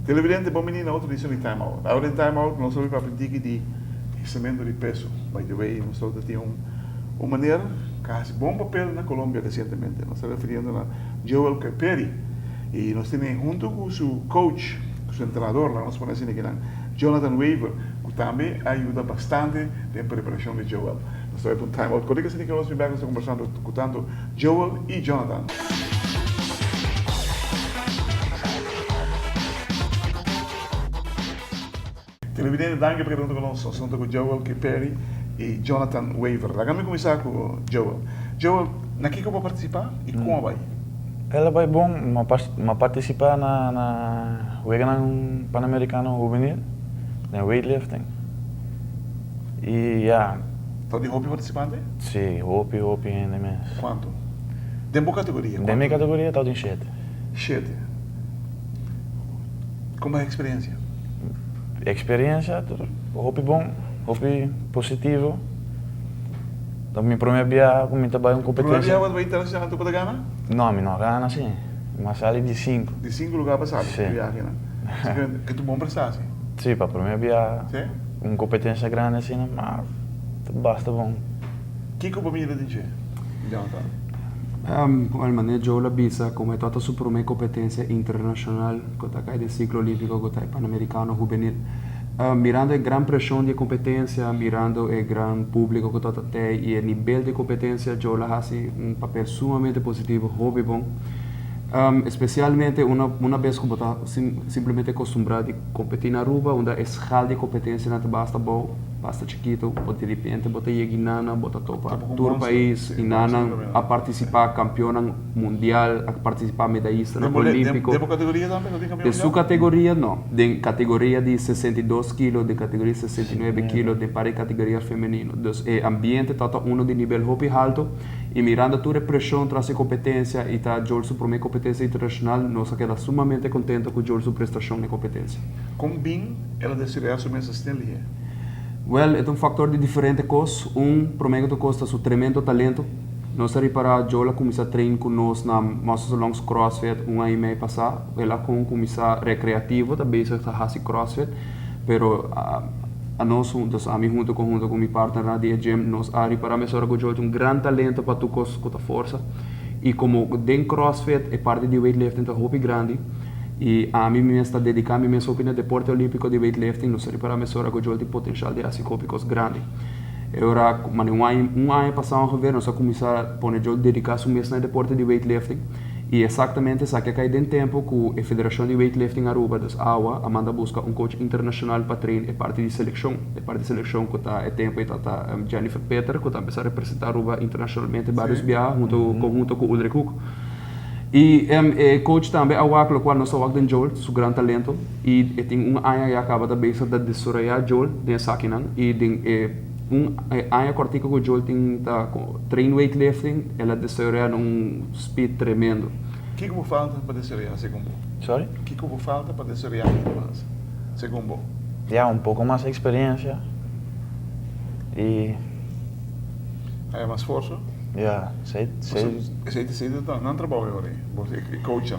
Televidente, bom menino, outro edição de Time Out. Agora em Time Out, nós vamos para a de crescimento de peso. By the way, nós temos uma maneira, quase bom papel na Colômbia recentemente. Nós estamos referindo a Joel Caperi. E nós temos junto com o seu coach, com o seu treinador, lá nós podemos dizer que Jonathan Waver, que também ajuda bastante na preparação de Joel. Nós estamos para um Time Out. Colegas, que nós estamos conversando com tanto Joel e Jonathan. Televidente, danke per pergunta conosco, sono con Joel Caperi e Jonathan Waver. Vamos começar com Joel. Joel, na que vai participar e como vai? Ela vai bom, mas participar na Pan-Americano Juvenil, na weightlifting. E já. Está de hobby participante? Sim, hobby ainda mesmo. Quanto? De boa categoria? Da minha categoria está em 7. 7. Como é a experiência? Experiência, hobby bom, hobby positivo. Então, minha primeira viagem, como trabalho em competência. Primeira viagem vai internacional tu para Gana? Não, não Gana sim, mas ali de 5. De 5 lugares passados? Sim. Viagem, né? Que tu bom prestasse? Sim, para a primeira viagem. Sim? Uma competência grande assim, mas basta bom. O que é o menino de Jonathan? Maneira Joel Bisa, como é toda a sua primeira competência internacional, que está aí do ciclo olímpico, que está aí Pan-Americano Juvenil. Mirando a grande pressão de competência, mirando o grande público que está aí e o nível de competência, Joel faz papel sumamente positivo, hobby bom. Especialmente uma vez que está simplesmente acostumado a competir na rua, onde a escala de competência não basta bom, basta chiquito, ou de repente bota Nana, bota topa todo o país, e Nana a participar campeão mundial, a participar medalhista no olímpico. De categoria também? De sua categoria não, de categoria de 62 kg, de categoria de 69 kg, de para categoria feminino. Então, o ambiente está de nível hobby alto, e mirando toda a pressão, traz a competência, e está Joel sua primeira competência internacional, nós quedamos sumamente contentes com Joel sua prestação de competência. Como bem ela decidiu assumir essa estrelia? Well, é fator de diferentes coisas. Primeiro costa seu tremendo talento. Nós para Joel começar a treinar com nós na nossos longos CrossFit ano e meio passado. Ela começar recreativo, também se faz CrossFit, pero a nós a mim junto com meu partner na DGM, nós para mesora com Joel grande talento para tu costa com a força. E como dentro CrossFit é parte de weightlifting, é hobby grande. E a mim me está dedicando minha opinião no deporte olímpico de weightlifting, não sei para mesora que eu tenho potencial de fazer coisas grandes. Agora, mas um ano passado a nós começar a pôr eu dedicar-se mesmo no deporte de weightlifting. E exatamente sabe que tem tempo que a Federação de Weightlifting Aruba, das AWA, manda buscar coach internacional para treinar, é parte de seleção. É parte de seleção que está tempo e está Jennifer Peter, que está começando a representar Aruba internacionalmente vários viagens, junto com Ulrich Hook. E coach também, a qual nós estamos em Joel, seu grande talento, e tem ano que acaba de base de desarrollar Joel, de Sakinan, e tem ano cortico que Joel tem treino weightlifting, ela desarrolla speed tremendo. O que falta para desarrollar segundo? Sorry? O que falta para desarrollar mais segundo? Já pouco mais de experiência e... Hay mais força? Ja, sei. Você não trabalha agora, você é coach,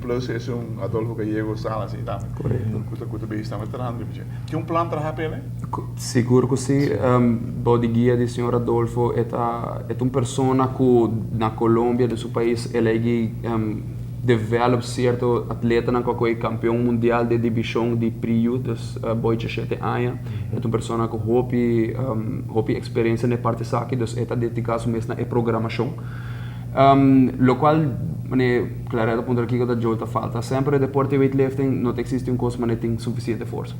plus é Adolfo Gallego Salas e tal. Correto. Custa bem, está trabalhando. Tem plano para trabalhar ele? Seguro que sim. Body guia do senhor Adolfo é uma pessoa que na Colômbia, do seu país, ele develop certo atleta na qual é campeão mundial de divisão de Priu, dos boy de 7 anos. É uma pessoa que houve experiência na parte saque, então está dedicado mesmo na programação. Lo qual, claro, ponto aqui que da Jota falta. Sempre deporte weightlifting não existe coisa, mas não tem suficiente força.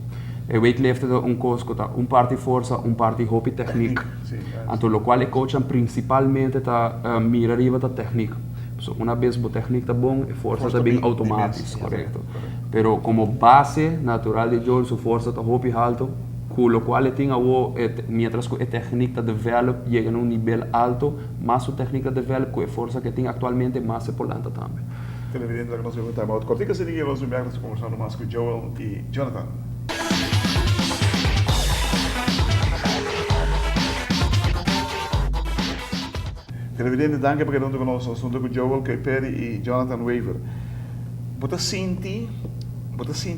Weightlifting é coisa que parte força, parte hobby técnica. Então, lo qual é coach principalmente mira arriba da técnica. So, uma vez a técnica está bom, a força está bem automática, correto. Pero como base natural de Joel, sua força está hobby alto, com o qual tem mientras que a técnica develop chega a nível alto, mas a técnica develop com a força que tem atualmente mais importante também. televidentes que nós vamos estar mal. Cortica se ninguém nós vamos conversando mais com Joel e Jonathan. Televidente, danke por quedando conosco. Nós estamos com Joel, Kay Perry e Jonathan Weaver. Você sente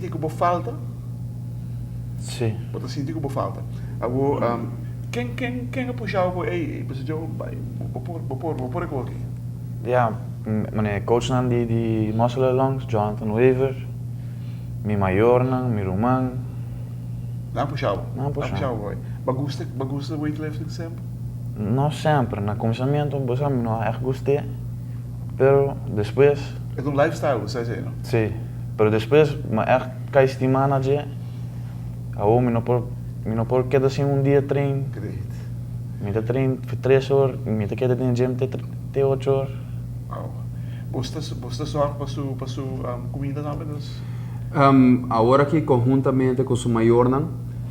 que você falta? Sim. Você sente que você falta? Quem puxava por aí? Você Joel, vou pôr aqui. Ja, meneer coach nan die Mosselen langs, Jonathan Weaver, mijn major nan, mijn Roman. Não puxava? Não puxava. Bagusta weightlifting sempre? Não sempre, no começamento, pues a mí no echt gusté, pero después, É um lifestyle, você diz, não? sí, pero después, me echt caí este manager, ahora me no por quedar assim dia treino, Great. me te treino 3 horas, me te queda no gym te 8 horas. Wow. Você sorte para sua comida também? Agora que conjuntamente com o maior,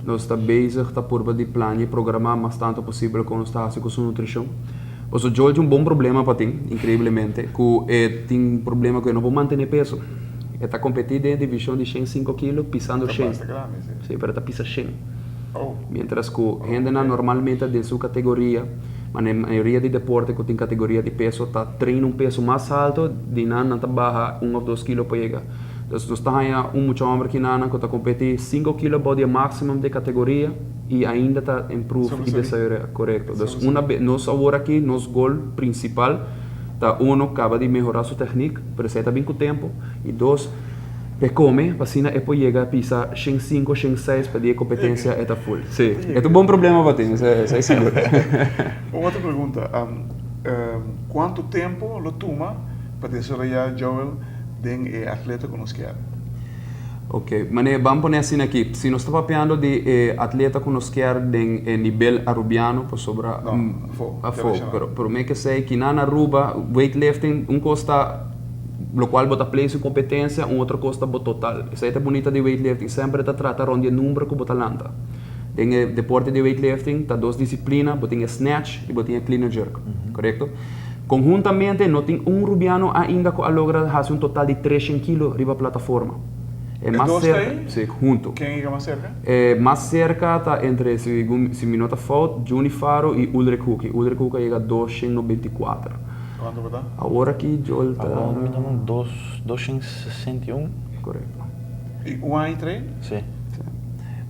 nós estamos bezig por de planear e programar mais tanto possível com com sua nutrição. O Joel tem bom problema para ti, incrivelmente, que tem problema que não pode manter peso. Está competindo em divisão de 105 kg, pisando 100. Está grande, sim. Sim, mas está pisando 100. Oh. Mientras que gente normalmente de sua categoria, mas na maioria de deporte que tem categoria de peso, está treinando peso mais alto, de não está baixa 1 ou 2 kg para chegar. Então, nós estamos muito homem que está competindo 5 kg body maximum de categoria e ainda está improve e desenvolver correto. Então, nós agora aqui, nosso gol principal, tá acaba de melhorar sua técnica, precisa bem com o tempo, e 2, para comer, para depois chegar a pisar 105, 106 para a competência é full. Sim, é um bom problema para ti, isso é seguro. Uma outra pergunta, quanto tempo lo toma para desarrollar Joel de atleta que nós queremos? Ok, mas vamos pôr assim aqui, se nós estamos falando de atleta que nós queremos de nível arubiano, por sobre a fogo, pero me que sei que na Aruba, weightlifting, costa lo qual bota play sua competência, outro costa bota total. Isso aí é bonita de weightlifting, sempre está tratando onde número que bota lanta. Tem deporte de weightlifting, tá 2 disciplinas, botinha snatch e botinha clean and jerk, correto? Conjuntamente, não tem rubiano ainda que logra fazer total de 300 kg riba plataforma. É mais cerca, sim, junto. Quem é mais cerca? Mais cerca está entre, se me nota falta, Juni Faro e Ulrich Hucke. Ulrich Hucke chega a 294. Quanto vai dar? Agora aqui, Joel está... Agora me dá 261. Correto. E 1 ano e 3? Sim.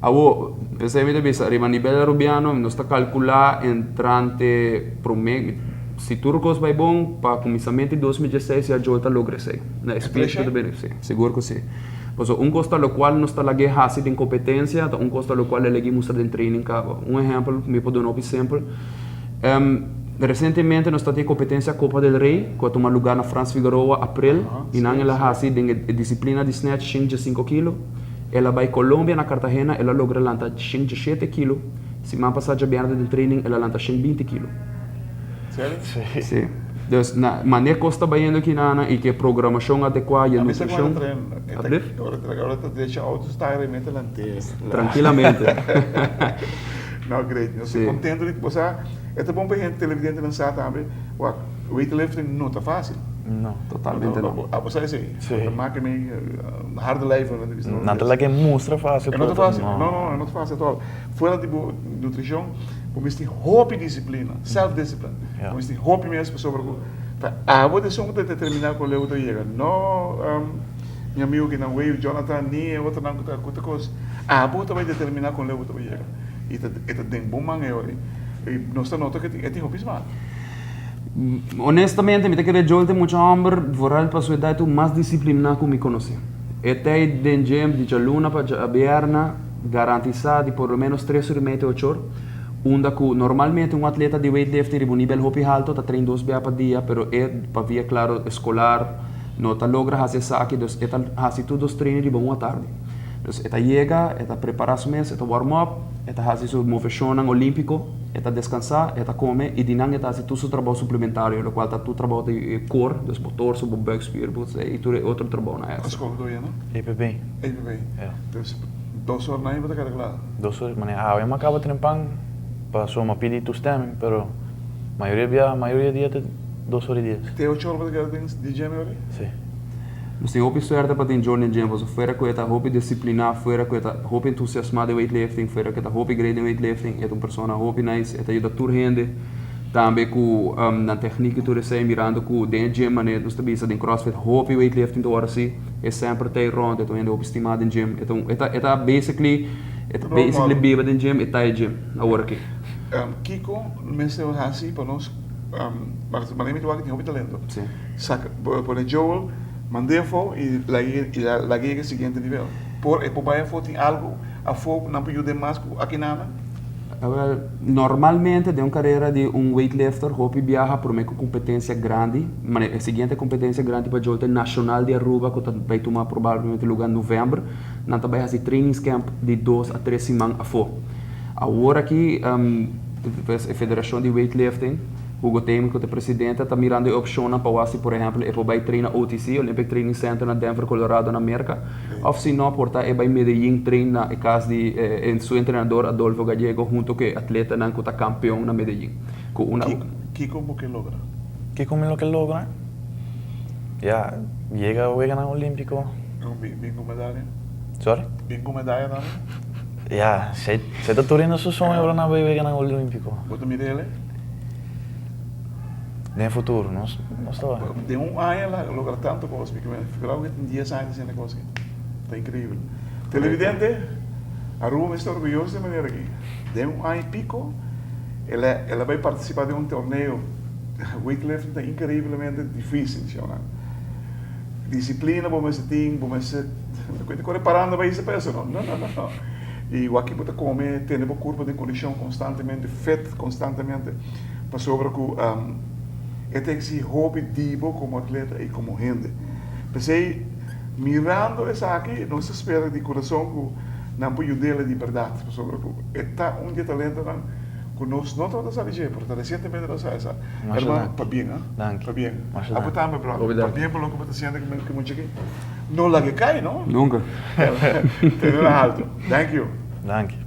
Agora, pensei que a nível rubiano, nós está calcular entrante promedio. Se tudo coisa vai bom, para começamento de 2016, a Joel está logra ser. Na experiência do benefício, seguro que sim. Pois costa lo qual nós está lá em competência, costa lo qual ele mostra em training cabo. Exemplo, me pode dar um exemplo. Recentemente nós está tendo competência Copa del Rey, que toma lugar na France Figueroa abril, e não ela hasi em disciplina de snatch 105 kg. Ela vai Colômbia na Cartagena, ela logra lançar 107 kg. Se man passar de aberta de training, ela lança 120 kg. Sério? Sim. Sim. Então, na maneira que está bem aqui e que programação adequada e a nutrição. Agora está deixando autos estar realmente lá. Tranquilamente. Não, great. Eu estou contente de que você... É bom para a gente televidente lançar também. O weightlifting não está fácil. Não. Totalmente não. Você é sim. Sim. Maak me hard leven. Não está lá que mostra fácil. É não fácil. Não, não fácil at all. Fora de nutrição, você tem hope disciplina, self-discipline. Você tem hope mesmo sobre o... vou deixar um determinar qual é o que chega. Não, meu amigo que não é o Jonathan, nem outra não outra coisa. Vou também determinar qual é o que chega. E tem bom manhã. E nós estamos notando que tem hope mal. Honestamente, me quero Joel tem muito hambre, vooral para sua idade, mais disciplinado que me conhece. Até de gym, de luna para a Bierna, garantizado por menos 3 horas e meia, 8 horas. Onde normalmente atleta de weightlifting de nível hopi alto está treinando 2 vezes por dia, pero para via claro escolar não está logra fazer isso aqui, então está fazendo todos os treinos de boa tarde. Então está chega, está preparar su mês, está warm up, está fazendo su movimento olímpico, está descansar, está comer e dinang está fazendo todo su trabalho suplementário, o qual está todo trabalho de core, dus motor, su buikspier, e todo outro trabalho na essa. Qual escola do EPB. EPB. Então 2 horas não vai estar claro. 2 horas, mas eu acabo trempando para só me pedir tu stemming, pero maioria dia tem 2 horas e 10. Tem 8 horas para estar de gym hoje? Sim. Nós temos hopi suerte para ter Jordan James, fora que está hopi disciplinado, fora que está hopi entusiasmado em weightlifting, fora que está hopi grande em weightlifting, é uma pessoa hopi nice, é ajuda toda gente. Também com na técnica que você mirando com dentro de gym, né, nós também em CrossFit, hopi weightlifting do assim, é sempre tem round, então ainda hopi estimado em gym, então é basically biba em gym, é gym, na hora aqui. Kiko, mesmo assim, para nós, mas nem me tem hopi talento. Sim. Saca, por Joel, mandei foto e larguei o seguinte nível. Por baia foto tem algo a foto não pode mais aqui nada. Normalmente, de uma carreira de weightlifter, hopi viaja por uma competência grande, mas a seguinte competência grande para o nacional de Aruba, que vai tomar provavelmente lugar em novembro, nós também fazemos training camp de 2 a 3 semanas a fora. Agora aqui, a Federação de Weightlifting, Hugo Temer, que é o presidente, está mirando a opção para o por exemplo, é para treinar OTC, Olympic Training Center na Denver, Colorado, na América. Ou se não, porta é para Medellín treinar em casa de seu treinador Adolfo Gallego, junto com o atleta que está campeão na Medellín. Kiko, ¿cómo que logra? ¿Qué como lo que logra? Ya, llega a ganar olímpico. Bien con medalla. Sorry? Bien con medalla también. Ya, se está teniendo su sueño para ganar olímpico. ¿Vos te miré él? No futuro, não estava. De um ano ela logra tanto coisa, porque eu figurava que tem 10 anos sem negócio. Está incrível. Televidente, a Rua está orgulhoso de maneira aqui. De um ano e pico, ela vai participar de um torneio. Weightlifting está incrivelmente difícil, né? Disciplina, vamos ter, quando corre parando vai ser peso, não. E o aqui pode comer, ter uma curva de condição constantemente, fit constantemente, para sobre que eu tenho que ser hobby divo como atleta e como gente. Pensei, mirando essa aqui, não se espera de coração que não pode dela de verdade, sobre que está dia talento que nós não estamos a dizer, porque recentemente nós essa. Irmão, para bem, para bem. Apontamos para bem pelo que você sente que muito aqui. Não lá que cai, não? Nunca. Tem alto. Thank you. Dank je.